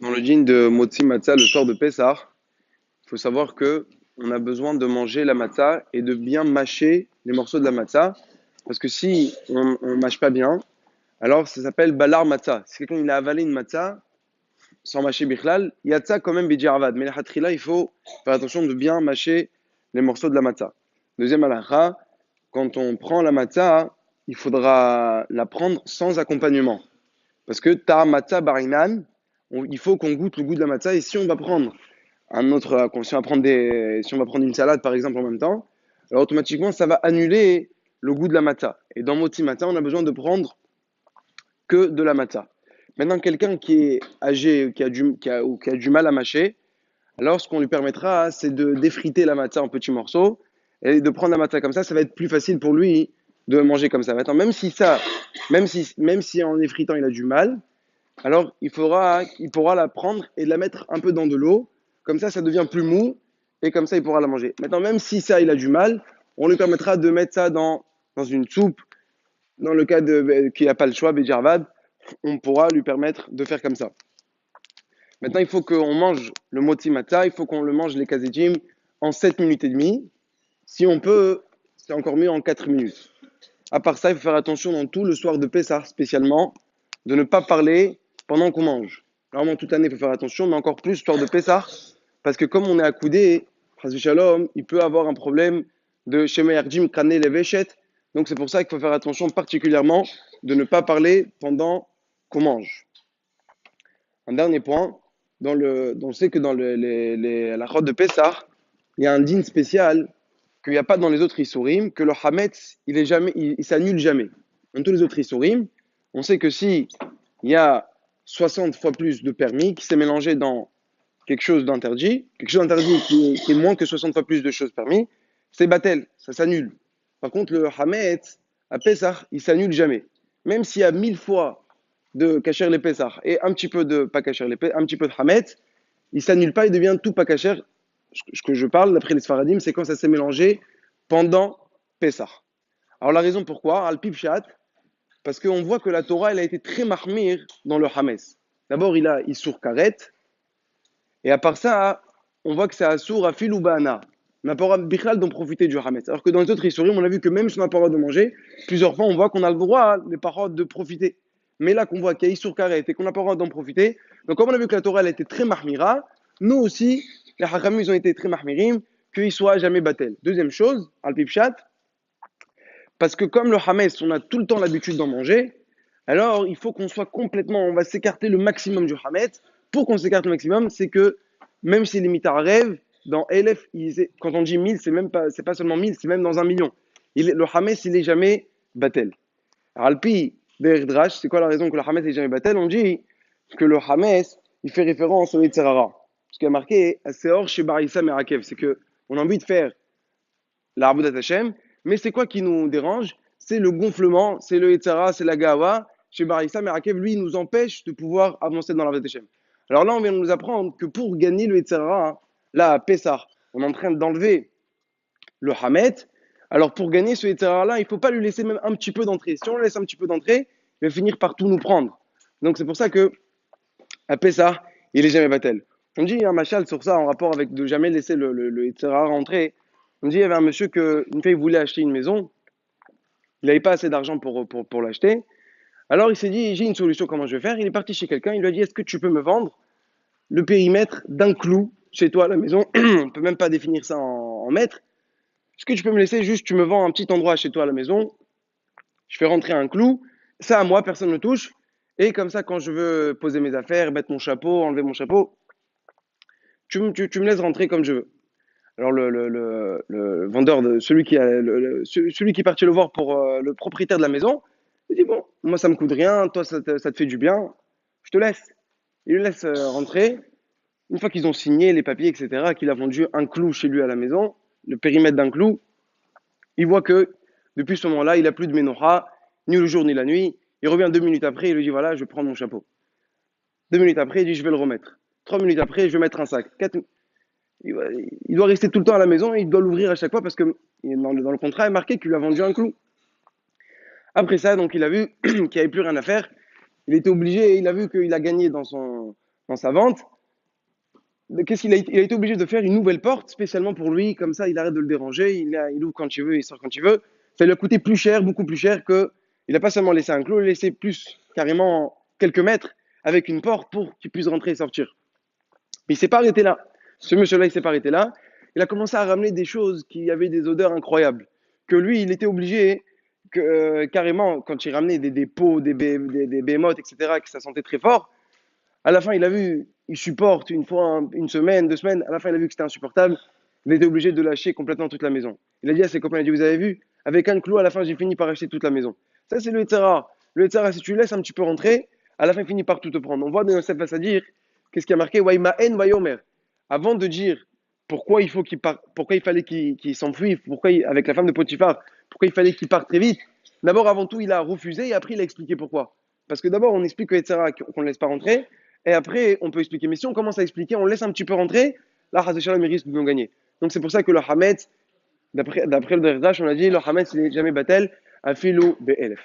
Dans le dîn de Motzi Matzah, le soir de Pessah, il faut savoir que on a besoin de manger la matzah et de bien mâcher les morceaux de la matzah. Parce que si on mâche pas bien, alors ça s'appelle balar matzah. Si quelqu'un il a avalé une matzah sans mâcher bichlal, il y a de ça quand même bidjaravad. Mais la hatrila, il faut faire attention de bien mâcher les morceaux de la matzah. Deuxième halakha, quand on prend la matzah, il faudra la prendre sans accompagnement. Parce que ta matzah barinan, il faut qu'on goûte le goût de la matzah. Et si on va prendre si on va prendre une salade par exemple en même temps, alors automatiquement ça va annuler le goût de la matzah. Et dans Moti Matzah, on a besoin de prendre que de la matzah. Maintenant, quelqu'un qui est âgé, ou qui a du mal à mâcher, alors ce qu'on lui permettra, c'est de défriter la matzah en petits morceaux et de prendre la matzah comme ça va être plus facile pour lui de manger comme ça. Maintenant, même si en effritant il a du mal, alors il pourra la prendre et la mettre un peu dans de l'eau, comme ça devient plus mou, et comme ça il pourra la manger. Maintenant, même si ça il a du mal, on lui permettra de mettre ça dans une soupe, dans le cas qu'il n'a pas le choix, Béjarvad, on pourra lui permettre de faire comme ça. Maintenant, il faut qu'on mange le moti matzah, il faut qu'on le mange les kazejim en 7 minutes et demie. Si on peut, c'est encore mieux en 4 minutes. À part ça, il faut faire attention dans tout le soir de Pessah spécialement, de ne pas parler pendant qu'on mange. Normalement, toute l'année, il faut faire attention, mais encore plus le soir de Pessah, parce que comme on est accoudé, Shalom, il peut avoir un problème de Shemayarjim Krane Leveshet. Donc c'est pour ça qu'il faut faire attention particulièrement de ne pas parler pendant qu'on mange. Un dernier point, on sait que dans la route de Pessah, il y a un dîn spécial qu'il n'y a pas dans les autres Issourim, que le Hametz, il s'annule jamais. Dans tous les autres Issourim, on sait que si il y a 60 fois plus de permis qui s'est mélangé dans quelque chose d'interdit qui est moins que 60 fois plus de choses permis, c'est Batel, ça s'annule. Par contre, le Hametz, à Pessah, il s'annule jamais. Même s'il y a 1000 fois de Kacher les Pessah et un petit peu de pas Kacher les Pessah, un petit peu de Hametz, il s'annule pas, il devient tout pas Kacher. Ce que je parle, d'après les Sfaradim, c'est quand ça s'est mélangé pendant Pessah. Alors la raison pourquoi, Al-Pip Shat, parce qu'on voit que la Torah, elle a été très mahmir dans le Hametz. D'abord, il a Issour Karet, et à part ça, on voit que c'est Assour à Fil ou Ba'ana. On n'a pas le droit Bichal d'en profiter du Hametz. Alors que dans les autres Issourim, on a vu que même si on n'a pas le droit de manger, plusieurs fois, on voit qu'on a le droit, les paroles, de profiter. Mais là, qu'on voit qu'il y a Issour Karet et qu'on n'a pas le droit d'en profiter, donc comme on a vu que la Torah, elle a été très mahmira, nous aussi, les Hakamim, ils ont été très mahmirim, qu'ils soient jamais batel. Deuxième chose, Al-Pipchat, parce que comme le Hametz, on a tout le temps l'habitude d'en manger, alors il faut qu'on soit complètement, on va s'écarter le maximum du Hametz. Pour qu'on s'écarte le maximum, c'est que même si les mitar rêvent, dans Elef, quand on dit 1000, c'est pas seulement 1000, c'est même dans 1 million. Le Hametz, il est jamais batel. Alors, Alpi, Berdrash, c'est quoi la raison que le Hametz est jamais batel? On dit que le Hametz, il fait référence au Yetzerara. Ce qui a marqué, c'est hors chez Barissa Merakev, c'est que on a envie de faire l'Araboudat Hashem, mais c'est quoi qui nous dérange? C'est le gonflement, c'est le Yetzara, c'est la Gawa. Chez Barissa Merakev, lui, il nous empêche de pouvoir avancer dans l'Araboudat Hashem. Alors là, on vient de nous apprendre que pour gagner le Yetzara, là, à Pessah, on est en train d'enlever le Hamet. Alors pour gagner ce Yetzara-là, il ne faut pas lui laisser même un petit peu d'entrée. Si on lui laisse un petit peu d'entrée, il va finir par tout nous prendre. Donc c'est pour ça que à Pessah, il est jamais battel. On dit un machal sur ça en rapport avec de jamais laisser le Yetzara rentrer. On dit il y avait un monsieur que une fois il voulait acheter une maison, il n'avait pas assez d'argent pour l'acheter. Alors il s'est dit j'ai une solution, comment je vais faire? Il est parti chez quelqu'un, il lui a dit est-ce que tu peux me vendre le périmètre d'un clou chez toi à la maison? On peut même pas définir ça en mètres. Est-ce que tu peux me laisser juste, tu me vends un petit endroit chez toi à la maison, je fais rentrer un clou, ça à moi, personne ne touche, et comme ça, quand je veux poser mes affaires, mettre mon chapeau, enlever mon chapeau, tu me laisses rentrer comme je veux. Alors le vendeur, celui qui est parti le voir pour le propriétaire de la maison, il dit, bon, moi ça me coûte rien, toi ça te fait du bien, je te laisse. Il le laisse rentrer. Une fois qu'ils ont signé les papiers, etc., qu'il a vendu un clou chez lui à la maison, le périmètre d'un clou, il voit que depuis ce moment-là, il n'a plus de menorah, ni le jour ni la nuit. Il revient 2 minutes après, il lui dit voilà, je vais prendre mon chapeau. 2 minutes après, il dit je vais le remettre. 3 minutes après, je vais mettre un sac. Il doit rester tout le temps à la maison et il doit l'ouvrir à chaque fois parce que dans le contrat, il est marqué qu'il lui a vendu un clou. Après ça, donc il a vu qu'il n'y avait plus rien à faire. Il était obligé, il a vu qu'il a gagné dans sa vente, qu'est-ce il a été obligé de faire une nouvelle porte spécialement pour lui, comme ça il arrête de le déranger, il ouvre quand il veut, il sort quand il veut. Ça lui a coûté plus cher, beaucoup plus cher que. Il n'a pas seulement laissé un clos, il a laissé plus, carrément quelques mètres, avec une porte pour qu'il puisse rentrer et sortir. Mais il ne s'est pas arrêté là. Ce monsieur-là, il ne s'est pas arrêté là. Il a commencé à ramener des choses qui avaient des odeurs incroyables. Que lui, il était obligé, carrément, quand il ramenait des pots, des bémotes, etc., que ça sentait très fort, à la fin, il a vu, il supporte une fois, une semaine, 2 semaines. À la fin, il a vu que c'était insupportable. Il était obligé de lâcher complètement toute la maison. Il a dit à ses copains, il a dit, vous avez vu, avec un clou, à la fin, j'ai fini par acheter toute la maison. Ça, c'est le Tzara. Le Tzara, si tu laisses un petit peu rentrer, à la fin, il finit par tout te prendre. On voit dans Yosef à dire, qu'est-ce qui a marqué? Waïma'en vayomer. Avant de dire pourquoi pourquoi il fallait qu'il s'enfuit, avec la femme de Potiphar, pourquoi il fallait qu'il parte très vite. D'abord, avant tout, il a refusé et après, il a expliqué pourquoi. Parce que d'abord, on explique que Tzara, qu'on ne laisse pas rentrer. Et après, on peut expliquer. Mais si on commence à expliquer, on laisse un petit peu rentrer, là, Hazeshalom, il risque de nous gagner. Donc c'est pour ça que le Hametz, d'après le Derdash, on a dit, le Hametz, il n'est jamais batel, un philo be'elef.